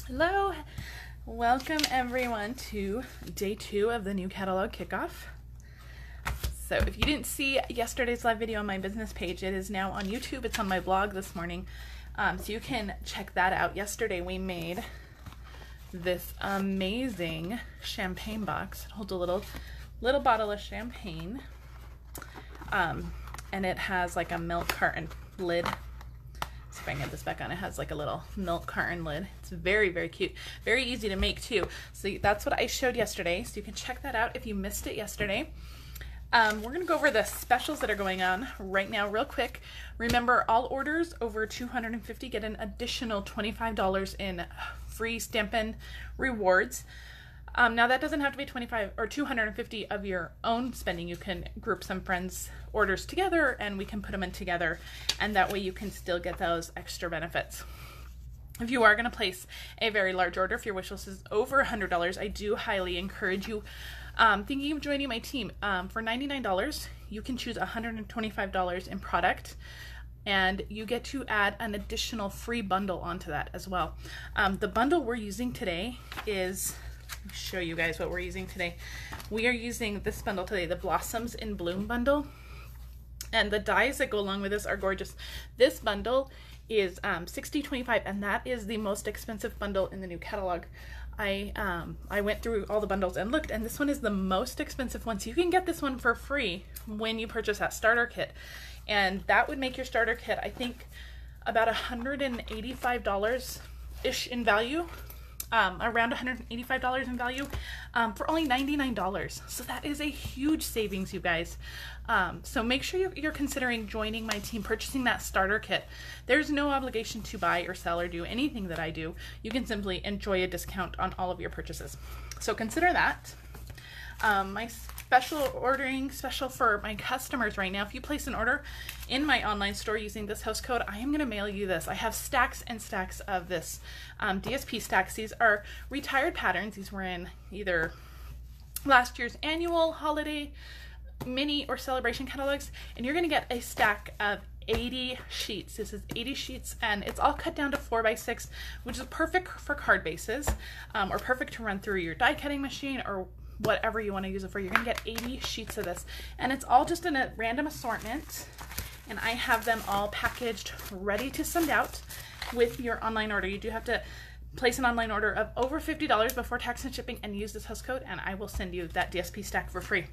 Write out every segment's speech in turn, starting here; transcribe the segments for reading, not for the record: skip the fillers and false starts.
Hello, welcome everyone to day 2 of the new catalog kickoff. So if you didn't see yesterday's live video on my business page, it is now on YouTube. It's on my blog this morning, so you can check that out. Yesterday we made this amazing champagne box. It holds a little bottle of champagne, and it has like a milk carton lid. If I can get this back on, it has like a little milk carton lid. It's very, very cute. Very easy to make too. So that's what I showed yesterday. So you can check that out if you missed it yesterday. We're going to go over the specials that are going on right now real quick. Remember, all orders over $250 get an additional $25 in free Stampin' rewards. Now that doesn't have to be 25 or 250 of your own spending. You can group some friends' orders together and we can put them in together, and that way you can still get those extra benefits. If you are going to place a very large order, if your wish list is over $100, I do highly encourage you thinking of joining my team. For $99, you can choose $125 in product, and you get to add an additional free bundle onto that as well. The bundle we're using today is, let me show you guys what we're using today. We are using this bundle today, the Blossoms in Bloom bundle, and the dies that go along with this are gorgeous. This bundle is $60.25, and that is the most expensive bundle in the new catalog. I went through all the bundles and looked, and this one is the most expensive one. So you can get this one for free when you purchase that starter kit, and that would make your starter kit, I think, about $185-ish in value. Around $185 in value for only $99. So that is a huge savings, you guys. So make sure you're considering joining my team, purchasing that starter kit. There's no obligation to buy or sell or do anything that I do. You can simply enjoy a discount on all of your purchases. So consider that. My special for my customers right now, if you place an order in my online store using this host code, I am going to mail you this. I have stacks and stacks of this DSP stacks. These are retired patterns. These were in either last year's annual, holiday, mini, or celebration catalogs, and you're going to get a stack of 80 sheets. This is 80 sheets, and it's all cut down to 4x6, which is perfect for card bases, or perfect to run through your die cutting machine or whatever you want to use it for. You're gonna get 80 sheets of this, and it's all just in a random assortment, and I have them all packaged ready to send out with your online order. You do have to place an online order of over $50 before tax and shipping and use this host code, and I will send you that DSP stack for free.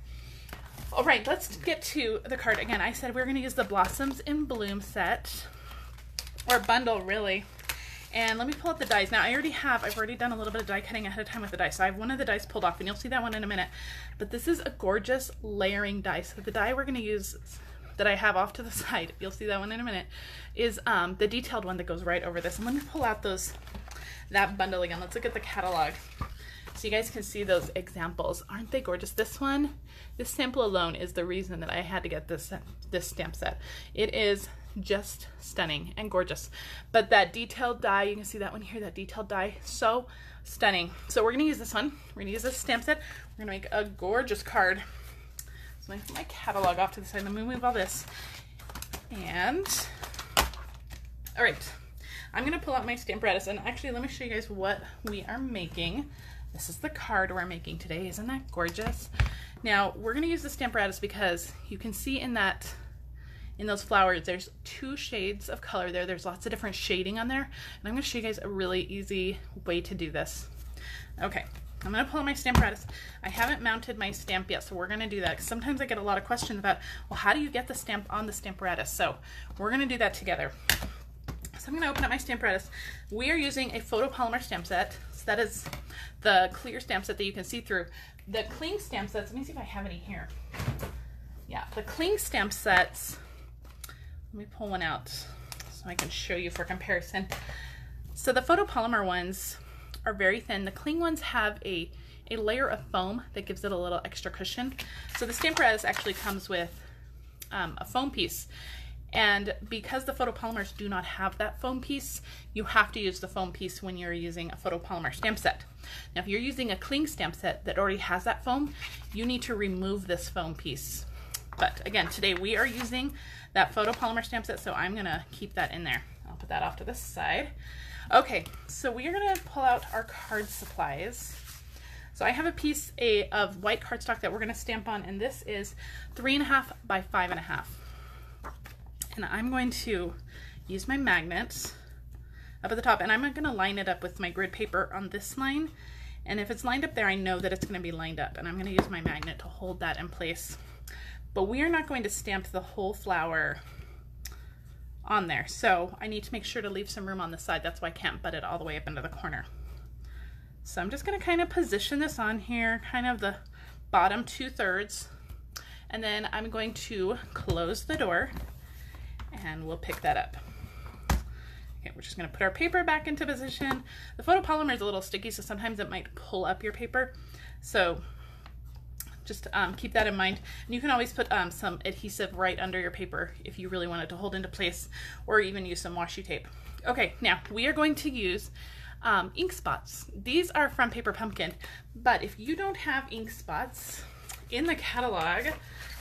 All right, let's get to the card. Again, I said we're gonna use the Blossoms in Bloom set, or bundle really. And let me pull up the dies. Now I've already done a little bit of die cutting ahead of time with the dies. So I have one of the dies pulled off, and you'll see that one in a minute. But this is a gorgeous layering die. So the die we're gonna use that I have off to the side, you'll see that one in a minute, is the detailed one that goes right over this. And let me pull out that bundle again. Let's look at the catalog so you guys can see those examples. Aren't they gorgeous? This sample alone is the reason that I had to get this stamp set. It is just stunning and gorgeous. But that detailed die, you can see that one here, that detailed die, so stunning. So we're gonna use this one. We're gonna use this stamp set. We're gonna make a gorgeous card. So I'm gonna put my catalog off to the side. Let me move all this. And all right, I'm gonna pull out my Stamparatus, and actually let me show you guys what we are making. This is the card we're making today. Isn't that gorgeous? Now we're gonna use the Stamparatus because you can see in those flowers, there's 2 shades of color there. There's lots of different shading on there. And I'm gonna show you guys a really easy way to do this. Okay, I'm gonna pull out my Stamparatus. I haven't mounted my stamp yet, so we're gonna do that. Sometimes I get a lot of questions about, well, how do you get the stamp on the Stamparatus? So we're gonna do that together. So I'm gonna open up my Stamparatus. We are using a photopolymer stamp set. So that is the clear stamp set that you can see through. The cling stamp sets, let me see if I have any here. Yeah, the cling stamp sets, let me pull one out so I can show you for comparison. So the photopolymer ones are very thin. The cling ones have a layer of foam that gives it a little extra cushion. So the Stamparatus actually comes with a foam piece. And because the photopolymers do not have that foam piece, you have to use the foam piece when you're using a photopolymer stamp set. Now, if you're using a cling stamp set that already has that foam, you need to remove this foam piece. But again, today we are using that photopolymer stamp set, so I'm gonna keep that in there. I'll put that off to this side. Okay, so we are gonna pull out our card supplies. So I have a piece of white cardstock that we're gonna stamp on, and this is 3.5 by 5.5. And I'm going to use my magnets up at the top, and I'm gonna line it up with my grid paper on this line. And if it's lined up there, I know that it's gonna be lined up, and I'm gonna use my magnet to hold that in place. But we are not going to stamp the whole flower on there. So I need to make sure to leave some room on the side. That's why I can't butt it all the way up into the corner. So I'm just gonna kind of position this on here, kind of the bottom 2/3. And then I'm going to close the door and we'll pick that up. Okay, we're just gonna put our paper back into position. The photopolymer is a little sticky, so sometimes it might pull up your paper. So just keep that in mind. And you can always put some adhesive right under your paper if you really want it to hold into place, or even use some washi tape. Okay, now we are going to use ink spots. These are from Paper Pumpkin, but if you don't have ink spots in the catalog,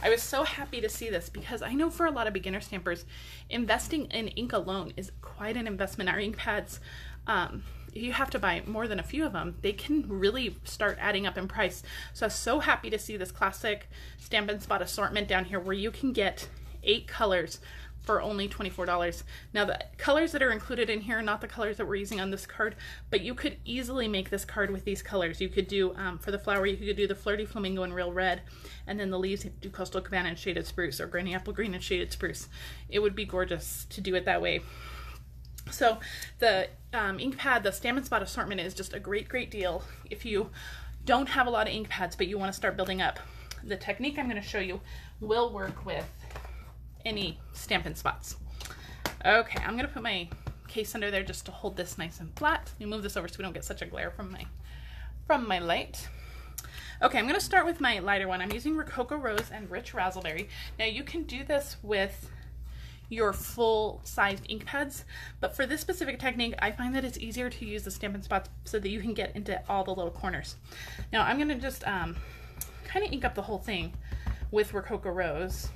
I was so happy to see this because I know for a lot of beginner stampers, investing in ink alone is quite an investment. Our ink pads, if you have to buy more than a few of them, they can really start adding up in price. So I was so happy to see this classic Stampin' Spot assortment down here where you can get 8 colors for only $24. Now the colors that are included in here are not the colors that we're using on this card, but you could easily make this card with these colors. You could do, for the flower, you could do the Flirty Flamingo in Real Red, and then the leaves, you could do Coastal Cabana and Shaded Spruce, or Granny Apple Green and Shaded Spruce. It would be gorgeous to do it that way. So the ink pad, the Stampin' Spot assortment is just a great deal if you don't have a lot of ink pads, but you want to start building up. The technique I'm going to show you will work with any Stampin' Spots. Okay, I'm gonna put my case under there just to hold this nice and flat. Let me move this over so we don't get such a glare from my light. Okay, I'm gonna start with my lighter one. I'm using Rococo Rose and Rich Razzleberry. Now you can do this with your full-sized ink pads, but for this specific technique, I find that it's easier to use the Stampin' Spots so that you can get into all the little corners. Now I'm gonna just kind of ink up the whole thing with Rococo Rose.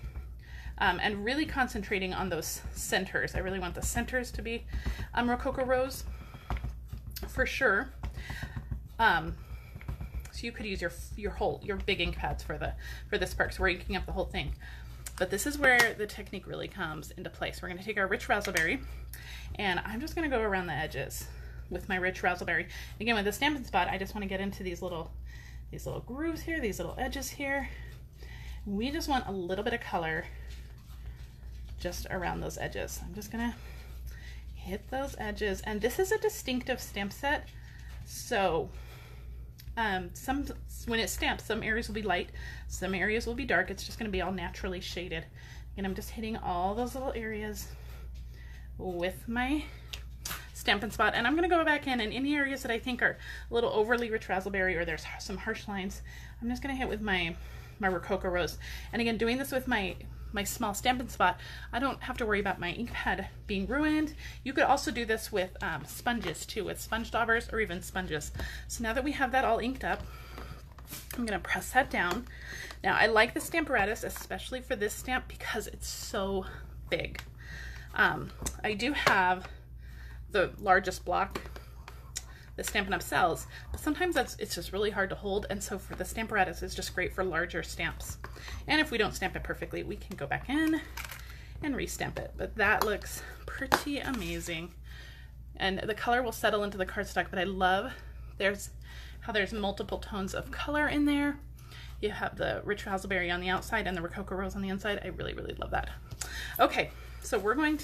And really concentrating on those centers. I really want the centers to be Rococo Rose for sure. So you could use your big ink pads for this part, so we're inking up the whole thing. But this is where the technique really comes into place. We're going to take our Rich Razzleberry, and I'm just going to go around the edges with my Rich Razzleberry. Again, with the Stampin' Spot, I just want to get into these little grooves here, these little edges here. We just want a little bit of color just around those edges. I'm just gonna hit those edges, and this is a distinctive stamp set, so when it stamps, some areas will be light, some areas will be dark. It's just gonna be all naturally shaded, and I'm just hitting all those little areas with my Stampin' Spot, and I'm gonna go back in, and any areas that I think are a little overly Rich Razzleberry or there's some harsh lines, I'm just gonna hit with my Rococo Rose. And again, doing this with my small Stampin' Spot, I don't have to worry about my ink pad being ruined. You could also do this with sponges too, with sponge daubers or even sponges. So now that we have that all inked up, I'm gonna press that down. Now I like the Stamparatus, especially for this stamp, because it's so big. I do have the largest block the Stampin' Up! Sells, but sometimes it's just really hard to hold, and so for the Stamparatus, it's just great for larger stamps. And if we don't stamp it perfectly, we can go back in and restamp it. But that looks pretty amazing, and the color will settle into the cardstock. But I love how there's multiple tones of color in there. You have the Rich Razzleberry on the outside and the Rococo Rose on the inside. I really love that. Okay, so I'm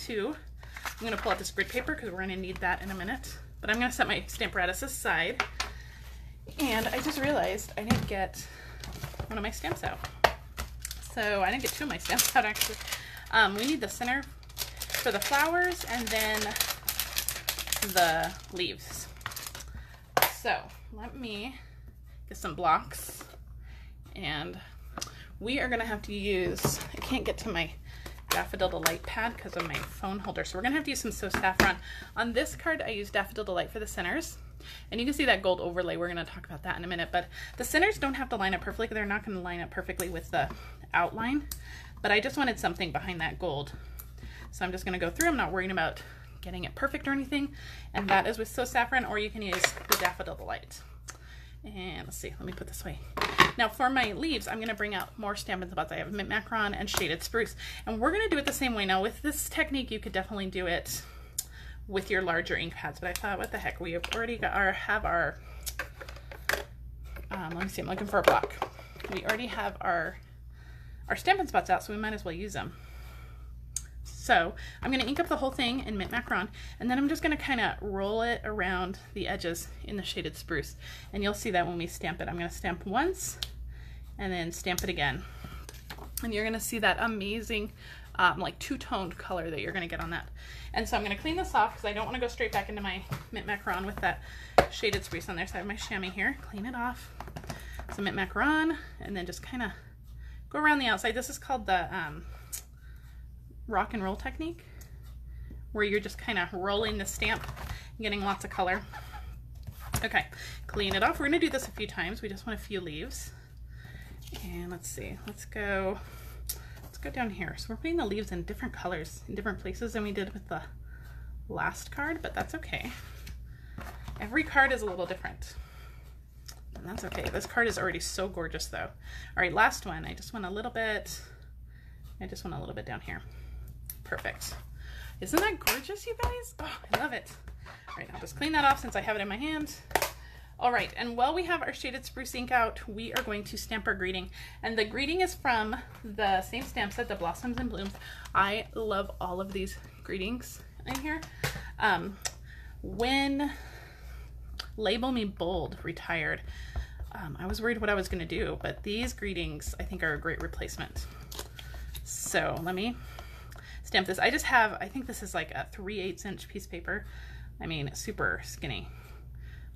gonna pull out this grid paper because we're gonna need that in a minute. But I'm going to set my Stamparatus aside, and I just realized I didn't get one of my stamps out. So I didn't get 2 of my stamps out, actually. We need the center for the flowers and then the leaves. So let me get some blocks, and we are going to have to use, I can't get to my Daffodil Delight pad because of my phone holder, so we're gonna have to use some So Saffron. On this card, I used Daffodil Delight for the centers, and you can see that gold overlay. We're gonna talk about that in a minute, but the centers don't have to line up perfectly. They're not gonna line up perfectly with the outline, but I just wanted something behind that gold. So I'm just gonna go through. I'm not worrying about getting it perfect or anything. And that is with So Saffron, or you can use the Daffodil Delight. And let's see, let me put this away. Now for my leaves, I'm gonna bring out more Stampin' Spots. I have Mint Macaron and Shaded Spruce. And we're gonna do it the same way. Now with this technique, you could definitely do it with your larger ink pads, but I thought, what the heck, we have already got our let me see, I'm looking for a block. We already have our Stampin' Spots out, so we might as well use them. So I'm going to ink up the whole thing in Mint Macaron, and then I'm just going to kind of roll it around the edges in the Shaded Spruce. And you'll see that when we stamp it. I'm going to stamp once and then stamp it again. And you're going to see that amazing like two-toned color that you're going to get on that. And so I'm going to clean this off because I don't want to go straight back into my Mint Macaron with that Shaded Spruce on there. So I have my chamois here. Clean it off. So Mint Macaron, and then just kind of go around the outside. This is called the rock and roll technique, where you're just kind of rolling the stamp and getting lots of color. Okay, clean it off. We're going to do this a few times. We just want a few leaves. And let's see, let's go down here. So we're putting the leaves in different colors in different places than we did with the last card, but that's okay. Every card is a little different, and that's okay. This card is already so gorgeous though. All right, last one. I just want a little bit down here. Perfect. Isn't that gorgeous, you guys? Oh, I love it. All right, I'll just clean that off since I have it in my hand. All right, and while we have our Shaded Spruce ink out, we are going to stamp our greeting. And the greeting is from the same stamp set, the Blossoms and Blooms. I love all of these greetings in here. When Label Me Bold retired, I was worried what I was gonna do, but these greetings I think are a great replacement. So let me stamp this. I just have, I think this is like a 3/8 inch piece of paper. I mean, super skinny.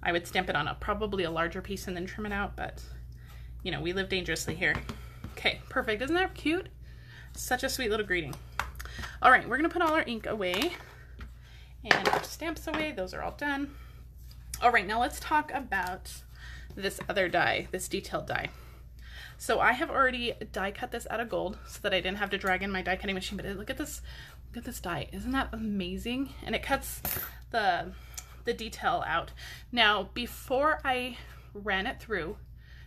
I would stamp it on probably a larger piece and then trim it out, but you know, we live dangerously here. Okay, perfect. Isn't that cute? Such a sweet little greeting. All right, we're gonna put all our ink away and our stamps away. Those are all done. All right, now let's talk about this other die, this detailed die. So I have already die cut this out of gold so that I didn't have to drag in my die cutting machine, but look at this die. Isn't that amazing? And it cuts the detail out. Now, before I ran it through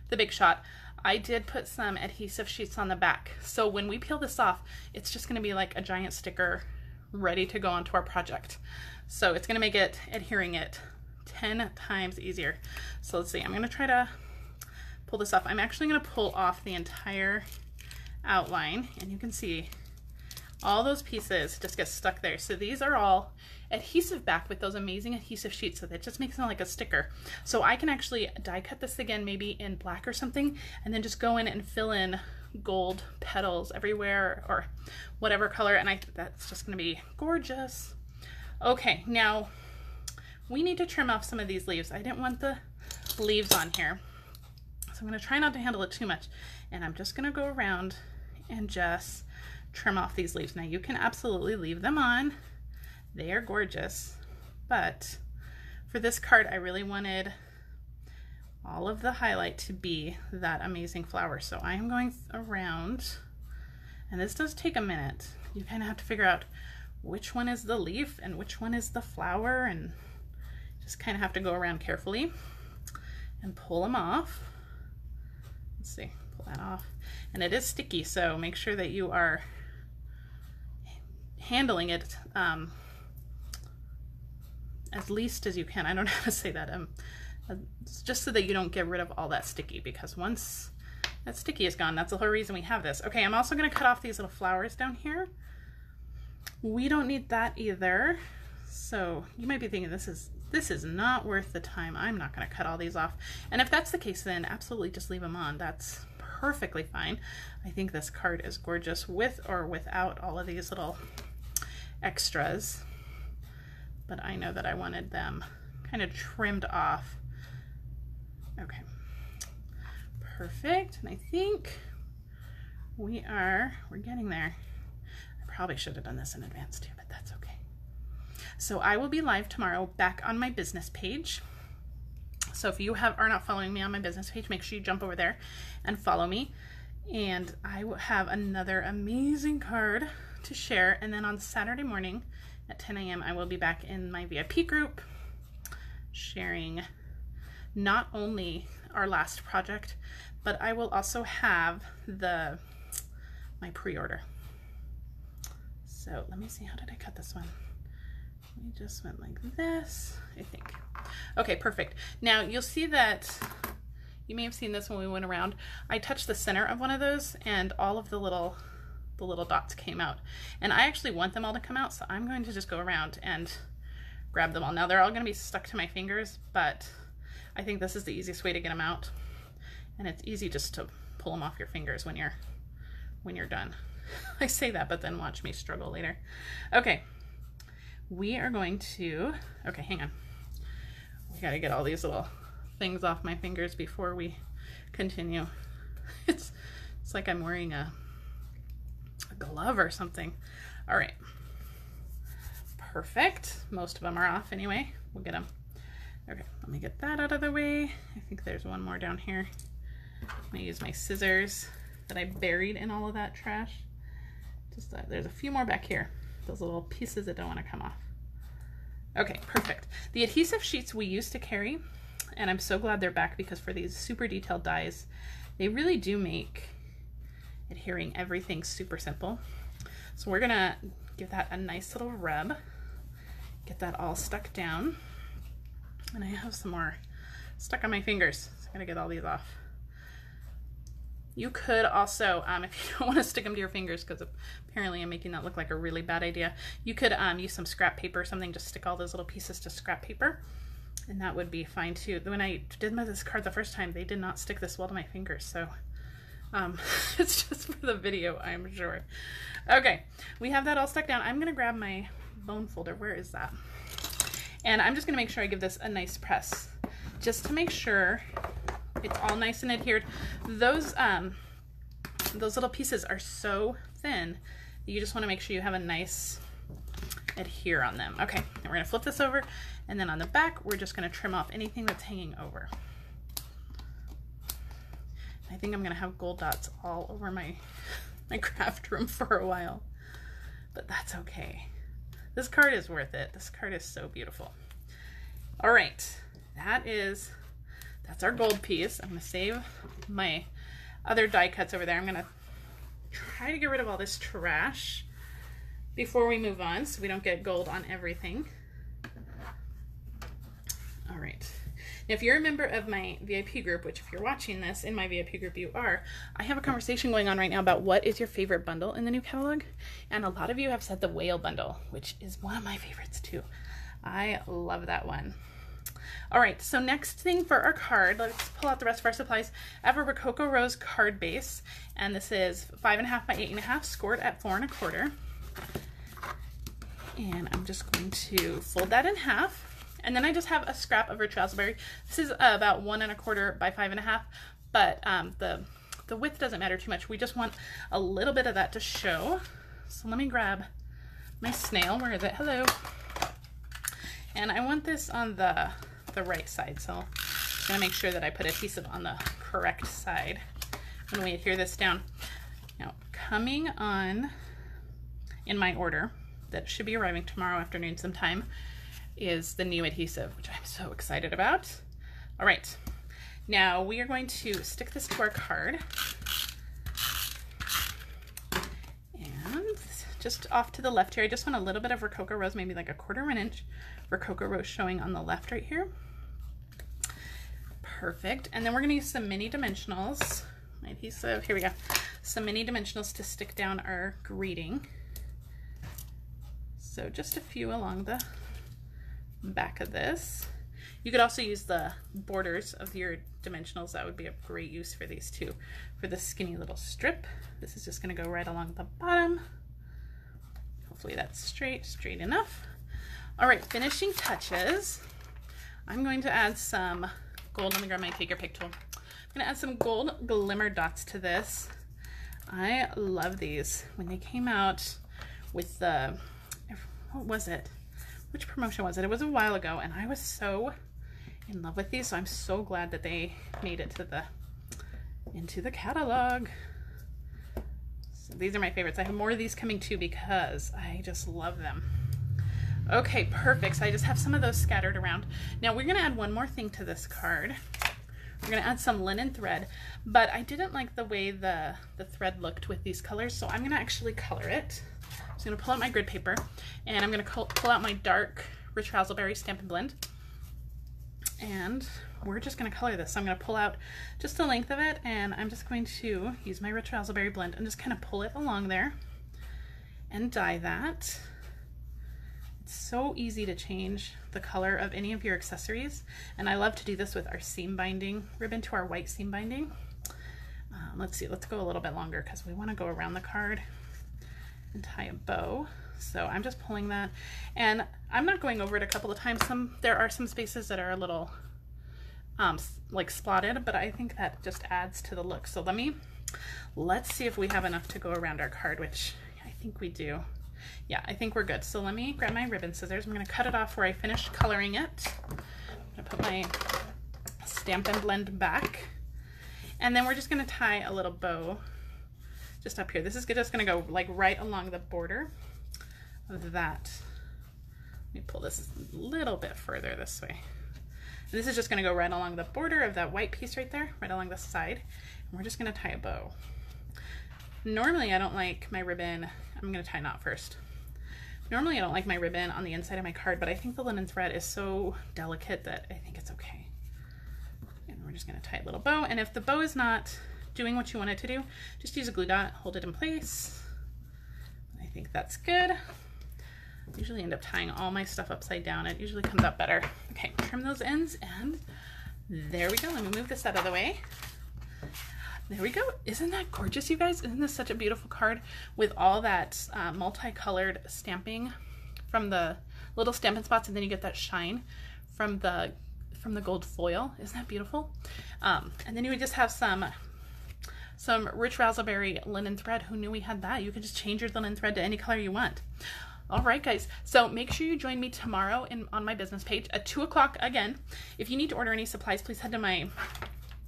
the Big Shot, I did put some adhesive sheets on the back. So when we peel this off, it's just gonna be like a giant sticker ready to go onto our project. So it's gonna make it, adhering it 10 times easier. So let's see, I'm gonna try to pull this off. I'm actually gonna pull off the entire outline, and you can see all those pieces just get stuck there. So these are all adhesive back with those amazing adhesive sheets, so that just makes it like a sticker. So I can actually die cut this again, maybe in black or something, and then just go in and fill in gold petals everywhere or whatever color, and that's just gonna be gorgeous. Okay, now we need to trim off some of these leaves. I didn't want the leaves on here, so I'm gonna try not to handle it too much, and I'm just gonna go around and just trim off these leaves. Now you can absolutely leave them on. They are gorgeous, but for this card, I really wanted all of the highlight to be that amazing flower. So I am going around, and this does take a minute. You kind of have to figure out which one is the leaf and which one is the flower, and just kind of have to go around carefully and pull them off. Let's see, pull that off. And it is sticky, so make sure that you are handling it as least as you can. I don't know how to say that. Just so that you don't get rid of all that sticky, because once that sticky is gone, that's the whole reason we have this. Okay, I'm also going to cut off these little flowers down here. We don't need that either. So you might be thinking, this is not worth the time. I'm not going to cut all these off. And if that's the case, then absolutely just leave them on. That's perfectly fine. I think this card is gorgeous with or without all of these little extras, but I know that I wanted them kind of trimmed off. Okay, perfect. And I think we're getting there. I probably should have done this in advance too, but that's okay. So I will be live tomorrow back on my business page. So if you are not following me on my business page, make sure you jump over there and follow me. And I will have another amazing card to share. And then on Saturday morning, at 10 a.m. I will be back in my VIP group sharing not only our last project, but I will also have my pre-order. So let me see, how did I cut this one? We just went like this, I think. Okay, perfect. Now you'll see that, you may have seen this when we went around, I touched the center of one of those and all of the little dots came out. And I actually want them all to come out, so I'm going to just go around and grab them all. Now they're all gonna be stuck to my fingers, but I think this is the easiest way to get them out. And it's easy just to pull them off your fingers when you're done. I say that, but then watch me struggle later. Okay, we are going to, okay, hang on. We gotta get all these little things off my fingers before we continue. It's like I'm wearing a glove or something. All right, perfect. Most of them are off anyway. We'll get them. Okay, let me get that out of the way. I think there's one more down here. I'm gonna use my scissors that I buried in all of that trash. Just there's a few more back here. Those little pieces that don't want to come off. Okay, perfect. The adhesive sheets we used to carry, and I'm so glad they're back, because for these super detailed dies, they really do make adhering everything super simple. So we're gonna give that a nice little rub, get that all stuck down. And I have some more stuck on my fingers, so I'm gonna get all these off. You could also, if you don't want to stick them to your fingers, because apparently I'm making that look like a really bad idea, you could use some scrap paper or something, just stick all those little pieces to scrap paper, and that would be fine too. When I did this card the first time, they did not stick this well to my fingers, so it's just for the video, I'm sure. Okay, we have that all stuck down. I'm gonna grab my bone folder. Where is that? And I'm just gonna make sure I give this a nice press, just to make sure it's all nice and adhered. Those little pieces are so thin, you just wanna make sure you have a nice adhere on them. Okay, and we're gonna flip this over, and then on the back, we're just gonna trim off anything that's hanging over. I think I'm gonna have gold dots all over my craft room for a while, but that's okay. This card is worth it. This card is so beautiful. All right, that's our gold piece. I'm gonna save my other die cuts over there. I'm gonna try to get rid of all this trash before we move on, so we don't get gold on everything. All right. Now, if you're a member of my VIP group, which if you're watching this in my VIP group, you are, I have a conversation going on right now about what is your favorite bundle in the new catalog. And a lot of you have said the whale bundle, which is one of my favorites too. I love that one. All right, so next thing for our card, let's pull out the rest of our supplies. I have a Rococo Rose card base, and this is 5.5 by 8.5, scored at 4 1/4. And I'm just going to fold that in half. And then I just have a scrap of rich raspberry. This is about 1 1/4 by 5.5, but the width doesn't matter too much. We just want a little bit of that to show. So let me grab my snail. Where is it? Hello. And I want this on the right side, so I'm gonna make sure that I put adhesive on the correct side when we adhere this down. Now, coming on in my order, that should be arriving tomorrow afternoon sometime, is the new adhesive, which I'm so excited about. All right, now we are going to stick this to our card. And just off to the left here, I just want a little bit of Rococo Rose, maybe like 1/4 inch Rococo Rose showing on the left right here. Perfect. And then we're gonna use some mini dimensionals. My adhesive, here we go. Some mini dimensionals to stick down our greeting. So just a few along the back of this. You could also use the borders of your dimensionals. That would be a great use for these too. For the skinny little strip, this is just gonna go right along the bottom. Hopefully that's straight enough. All right, finishing touches. I'm going to add some gold. Let me grab my take your pick tool. I'm gonna add some gold glimmer dots to this. I love these. When they came out with the, what was it? Which promotion was it? It was a while ago, and I was so in love with these, so I'm so glad that they made it to into the catalog. So these are my favorites. I have more of these coming too because I just love them. Okay, perfect. So I just have some of those scattered around. Now we're gonna add one more thing to this card. We're gonna add some linen thread, but I didn't like the way the thread looked with these colors, so I'm gonna actually color it. I'm just gonna pull out my grid paper, and I'm gonna pull out my dark Rich Razzleberry Stampin' Blend, and we're just gonna color this. So I'm gonna pull out just the length of it, and I'm just going to use my Rich Razzleberry blend and just kind of pull it along there and dye that. It's so easy to change the color of any of your accessories, and I love to do this with our seam binding ribbon to our white seam binding. Let's see, let's go a little bit longer because we want to go around the card and tie a bow. So I'm just pulling that, and I'm not going over it a couple of times. There are some spaces that are a little like spotted, but I think that just adds to the look. So let's see if we have enough to go around our card, which I think we do. Yeah, I think we're good. So let me grab my ribbon scissors. I'm going to cut it off where I finished coloring it. I'm going to put my Stampin' Blend back. And then we're just going to tie a little bow just up here. This is just going to go like right along the border of that. Let me pull this a little bit further this way. And this is just going to go right along the border of that white piece right there, right along the side. And we're just going to tie a bow. Normally I don't like my ribbon, I'm going to tie a knot first. Normally I don't like my ribbon on the inside of my card, but I think the linen thread is so delicate that I think it's okay. And we're just going to tie a little bow, and if the bow is not doing what you want it to do, just use a glue dot, hold it in place. I think that's good. I usually end up tying all my stuff upside down. It usually comes out better. Okay, trim those ends, and there we go. Let me move this out of the way. There we go. Isn't that gorgeous, you guys? Isn't this such a beautiful card with all that multicolored stamping from the little Stampin' Spots, and then you get that shine from the gold foil? Isn't that beautiful? And then you would just have some Rich Razzleberry linen thread. Who knew we had that? You can just change your linen thread to any color you want. All right, guys. So make sure you join me tomorrow on my business page at 2 o'clock again. If you need to order any supplies, please head to my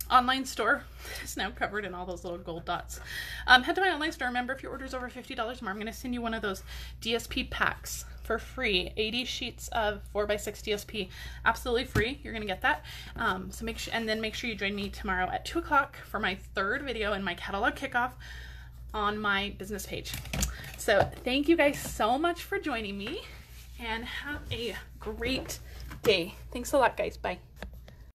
online store. It's now covered in all those little gold dots. Head to my online store. Remember, if your order is over $50 more, I'm going to send you one of those DSP packs for free. 80 sheets of 4x6 DSP, absolutely free. You're going to get that. So make sure you join me tomorrow at 2 o'clock for my third video in my catalog kickoff on my business page. So thank you guys so much for joining me, and have a great day. Thanks a lot, guys. Bye.